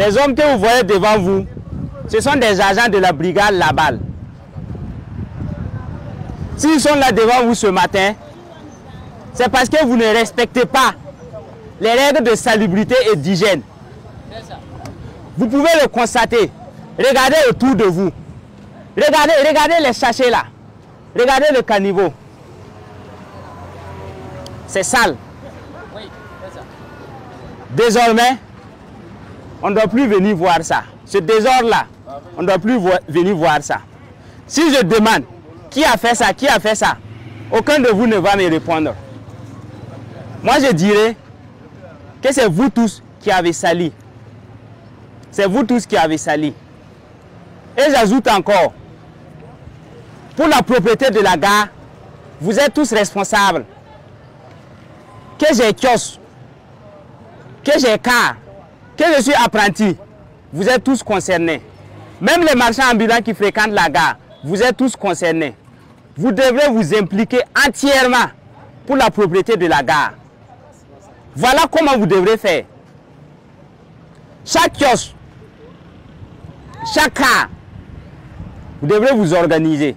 Les hommes que vous voyez devant vous, ce sont des agents de la brigade Laballe. S'ils sont là devant vous ce matin, c'est parce que vous ne respectez pas les règles de salubrité et d'hygiène. Vous pouvez le constater. Regardez autour de vous. Regardez les sachets là. Regardez le caniveau. C'est sale. Désormais, on ne doit plus venir voir ça. Ce désordre-là, on ne doit plus venir voir ça. Si je demande qui a fait ça, aucun de vous ne va me répondre. Moi, je dirais que c'est vous tous qui avez sali. C'est vous tous qui avez sali. Et j'ajoute encore, pour la propriété de la gare, vous êtes tous responsables. Que j'ai kiosque, que j'ai car, que je suis apprenti, vous êtes tous concernés. Même les marchands ambulants qui fréquentent la gare, vous êtes tous concernés. Vous devrez vous impliquer entièrement pour la propriété de la gare. Voilà comment vous devrez faire. Chaque kiosque, chaque car, vous devrez vous organiser.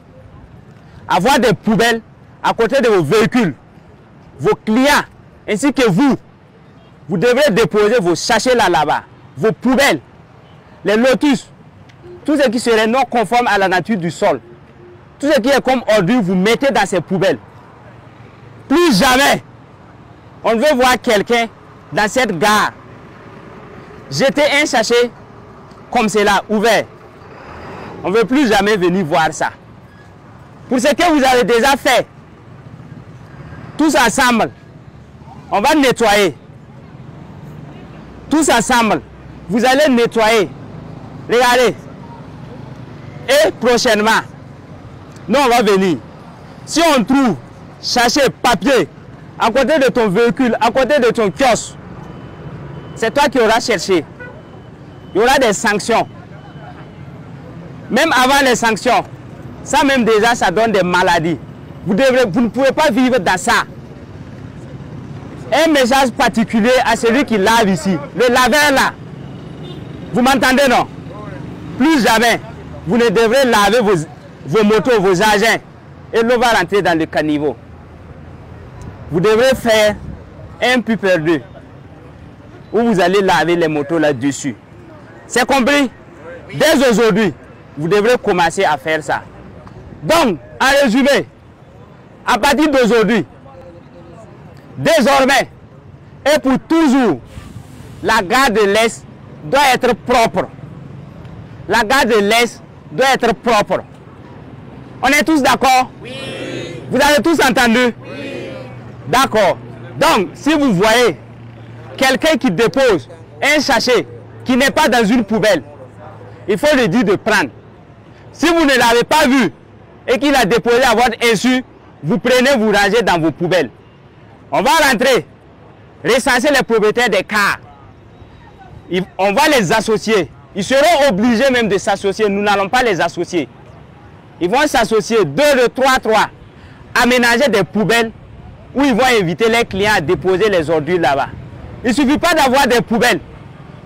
Avoir des poubelles à côté de vos véhicules, vos clients, ainsi que vous. Vous devrez déposer vos sachets là-bas, vos poubelles, les lotus, tout ce qui serait non conforme à la nature du sol. Tout ce qui est comme ordure, vous mettez dans ces poubelles. Plus jamais, on ne veut voir quelqu'un dans cette gare jeter un sachet comme cela, ouvert. On ne veut plus jamais venir voir ça. Pour ce que vous avez déjà fait, tous ensemble, on va nettoyer. Tous ensemble, vous allez nettoyer. Regardez. Et prochainement, nous on va venir. Si on trouve sachet, papier, à côté de ton véhicule, à côté de ton kiosque, c'est toi qui auras cherché. Il y aura des sanctions. Même avant les sanctions, ça même déjà, ça donne des maladies. Vous ne pouvez pas vivre dans ça. Un message particulier à celui qui lave ici. Le laveur là. Vous m'entendez, non? Plus jamais, vous ne devrez laver vos motos, vos agents. Et l'eau va rentrer dans le caniveau. Vous devrez faire un puits perdu où vous allez laver les motos là-dessus. C'est compris? Dès aujourd'hui, vous devrez commencer à faire ça. Donc, en résumé, à partir d'aujourd'hui, désormais et pour toujours, la gare de l'Est doit être propre. La gare de l'Est doit être propre. On est tous d'accord? Oui. Vous avez tous entendu? Oui. D'accord. Donc, si vous voyez quelqu'un qui dépose un sachet qui n'est pas dans une poubelle, il faut lui dire de prendre. Si vous ne l'avez pas vu et qu'il a déposé à votre insu, vous prenez, vous rangez dans vos poubelles. On va rentrer, recenser les propriétaires des cars. On va les associer. Ils seront obligés même de s'associer. Nous n'allons pas les associer. Ils vont s'associer 2, 3, aménager des poubelles où ils vont inviter les clients à déposer les ordures là-bas. Il ne suffit pas d'avoir des poubelles.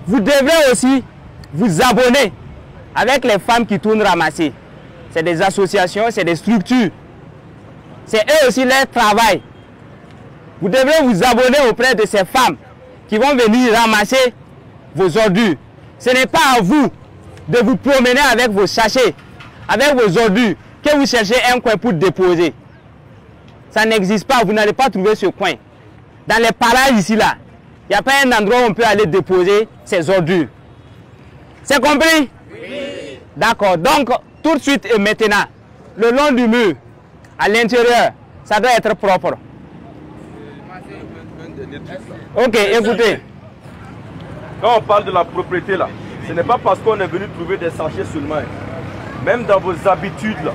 Vous devrez aussi vous abonner avec les femmes qui tournent ramasser. C'est des associations, c'est des structures. C'est eux aussi leur travail. Vous devrez vous abonner auprès de ces femmes qui vont venir ramasser vos ordures. Ce n'est pas à vous de vous promener avec vos sachets, avec vos ordures, que vous cherchez un coin pour déposer. Ça n'existe pas, vous n'allez pas trouver ce coin. Dans les parages ici, là, il n'y a pas un endroit où on peut aller déposer ses ordures. C'est compris? Oui. D'accord. Donc, tout de suite et maintenant, le long du mur, à l'intérieur, ça doit être propre. Ok, écoutez. Quand on parle de la propriété là, ce n'est pas parce qu'on est venu trouver des sachets seulement. Même dans vos habitudes là,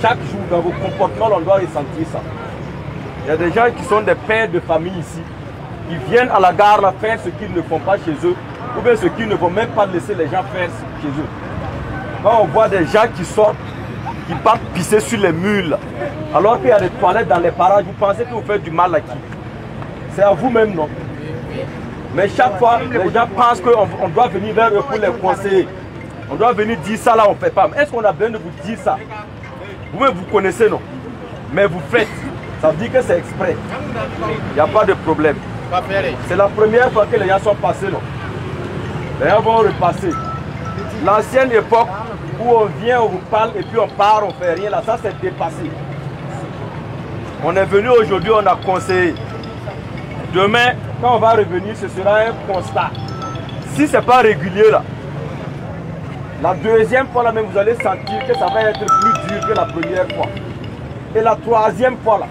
chaque jour dans vos comportements, on doit ressentir ça. Il y a des gens qui sont des pères de famille ici. Ils viennent à la gare là, faire ce qu'ils ne font pas chez eux, ou bien ce qu'ils ne vont même pas laisser les gens faire chez eux. Quand on voit des gens qui sortent, qui partent pisser sur les murs là, alors qu'il y a des toilettes dans les parages, vous pensez que vous faites du mal à qui? C'est à vous-même, non? Mais chaque fois, les gens pensent qu'on doit venir vers eux pour les conseiller. On doit venir dire ça là, on ne fait pas. Est-ce qu'on a besoin de vous dire ça? Vous-même, vous connaissez, non? Mais vous faites. Ça veut dire que c'est exprès. Il n'y a pas de problème. C'est la première fois que les gens sont passés, non? Les gens vont repasser. L'ancienne époque où on vient, on vous parle et puis on part, on ne fait rien, là, ça c'est dépassé. On est venu aujourd'hui, on a conseillé. Demain, quand on va revenir, ce sera un constat. Si ce n'est pas régulier, là, la deuxième fois, là même, vous allez sentir que ça va être plus dur que la première fois. Et la troisième fois, là,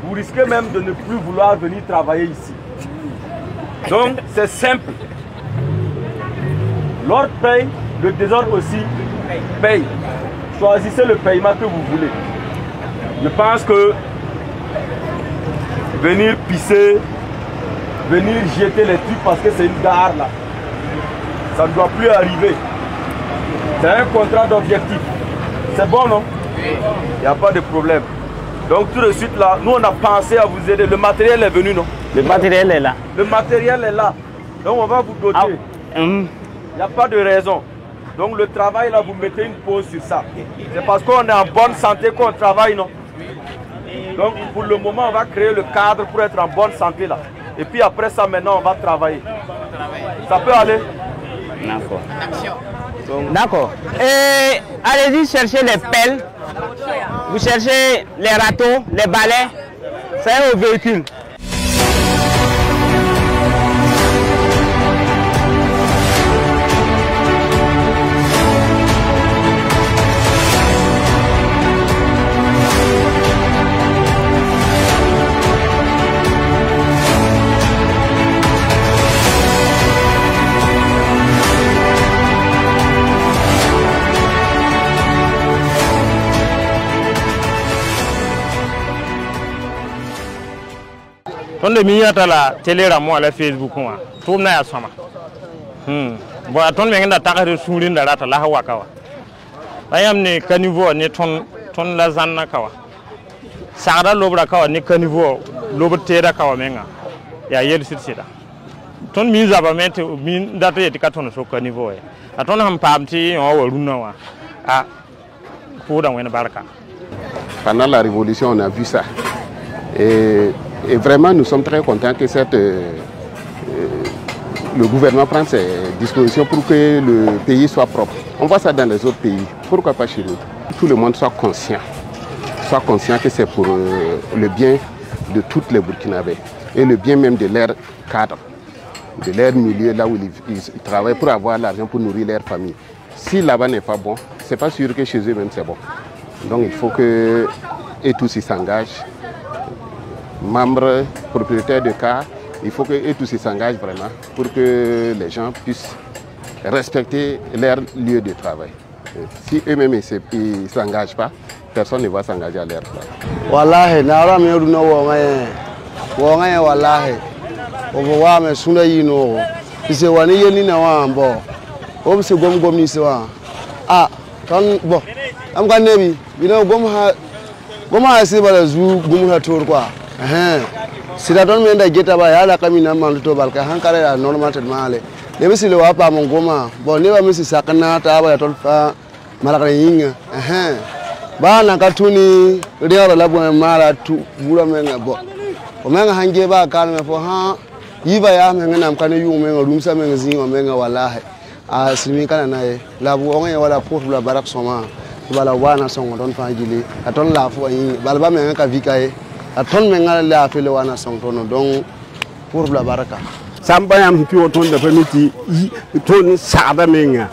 vous risquez même de ne plus vouloir venir travailler ici. Donc, c'est simple. L'ordre paye, le désordre aussi paye. Choisissez le paiement que vous voulez. Je pense que venir pisser, venir jeter les trucs parce que c'est une gare là, ça ne doit plus arriver. C'est un contrat d'objectif. C'est bon, non? Il n'y a pas de problème. Donc tout de suite là, nous on a pensé à vous aider. Le matériel est venu, non? Le matériel est là. Le matériel est là. Donc on va vous doter. Il n'y a pas de raison. Donc le travail là, vous mettez une pause sur ça. C'est parce qu'on est en bonne santé qu'on travaille, non? Donc pour le moment, on va créer le cadre pour être en bonne santé là. Et puis après ça, maintenant, on va travailler. Ça peut aller? D'accord. D'accord. Et allez-y chercher les pelles. Vous cherchez les râteaux, les balais. C'est au véhicule. On de miyata la télé moi la Facebook moi tout na ya sama bon ton me ngenda takare surin da rata la hawa kawa ayam ne caniveau ne ton la zanna kawa sagara lobra kawa ne caniveau lobra kawa menga ya yel sitsida ton mi zaba mete mi data yeti katon so caniveau e aton ham pamti on wa runa wa a pour dans une barka. Pendant la révolution on a vu ça et vraiment, nous sommes très contents que le gouvernement prenne ses dispositions pour que le pays soit propre. On voit ça dans les autres pays. Pourquoi pas chez nous? Tout le monde soit conscient que c'est pour le bien de toutes les Burkinabés et le bien même de leur cadre, de leur milieu, là où ils travaillent pour avoir l'argent pour nourrir leur famille. Si là-bas n'est pas bon, c'est pas sûr que chez eux même c'est bon. Donc il faut que et tous ils s'engagent. Membres, propriétaires de cars, il faut que tous s'engagent vraiment pour que les gens puissent respecter leur lieu de travail. Si eux-mêmes ils ne s'engagent pas, personne ne va s'engager à leur place. Wallahi, naara me runa wongaye wallahi. Obo wa me suna yino. Ise wani yeli na wa ambo. Obo se gom ni se wa. Ah, ton bo. Am kan nebi, bino gom ha se bala zu gom ha tor quoi. Sida don me nda geta ba yala kamina man to balka hankare ya normal male le bisi le wapa mon goma bon ne ba misi sakana ta ba to fa malaka yinga ba na katuni riara labo mara tu bura menga bo o menga hange ba kan me fo ha yiba ya menga nam kan yu menga rumsa menga zinga menga wallahi a simi kana nae labo o ngaya wala pour la barak soma bala wana songo don fa jili aton la fo yi balba menga ka vikaye aton menga la fele wana songtono donc pour la baraka sambayam pi oton da famiti ton saada menga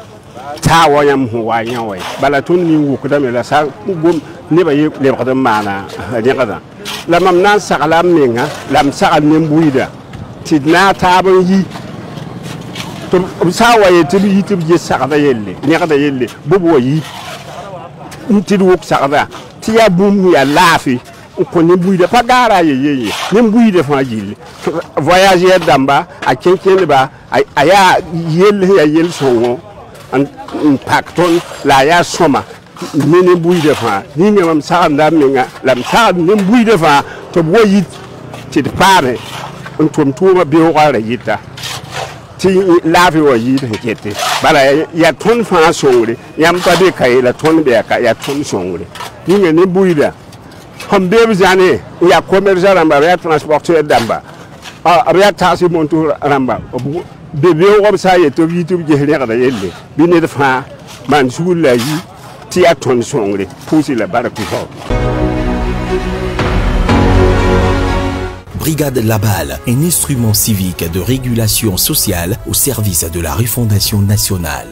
ta wayam huwa nyawe bala ton ni wukuda me la sa gom ne ba ye le ba mana ne kada la mam nan sagala menga lam sagal ne mbuida tidna taban yi to sa waye tibi yitib je sagada yelle ne kada yelle bubu yi tidu wuk sagada tiya bum ya lafi ko ne bouide pas gara ye ne bouide fa jil voyager damba a kenken ba aya yel songo an impacton la ya soma ne bouide fa ni ngam sa nda menga lam sa ne bouide fa to boyit ti pare on tom tuma be wala yita ti lafi wa yi ta kete bala ya ton fa songre yam pa de kai la ton be ka ya ton songre ni ne buida ham be bizane ya commerçant ramba ya transporteur damba ya taxi monto ramba bebe wo sa ye to youtube je hene da yelle bi ne da fa man sugula yi ti ya ton songre pousi la baraku ho. Brigade Labal, un instrument civique de régulation sociale au service de la refondation nationale.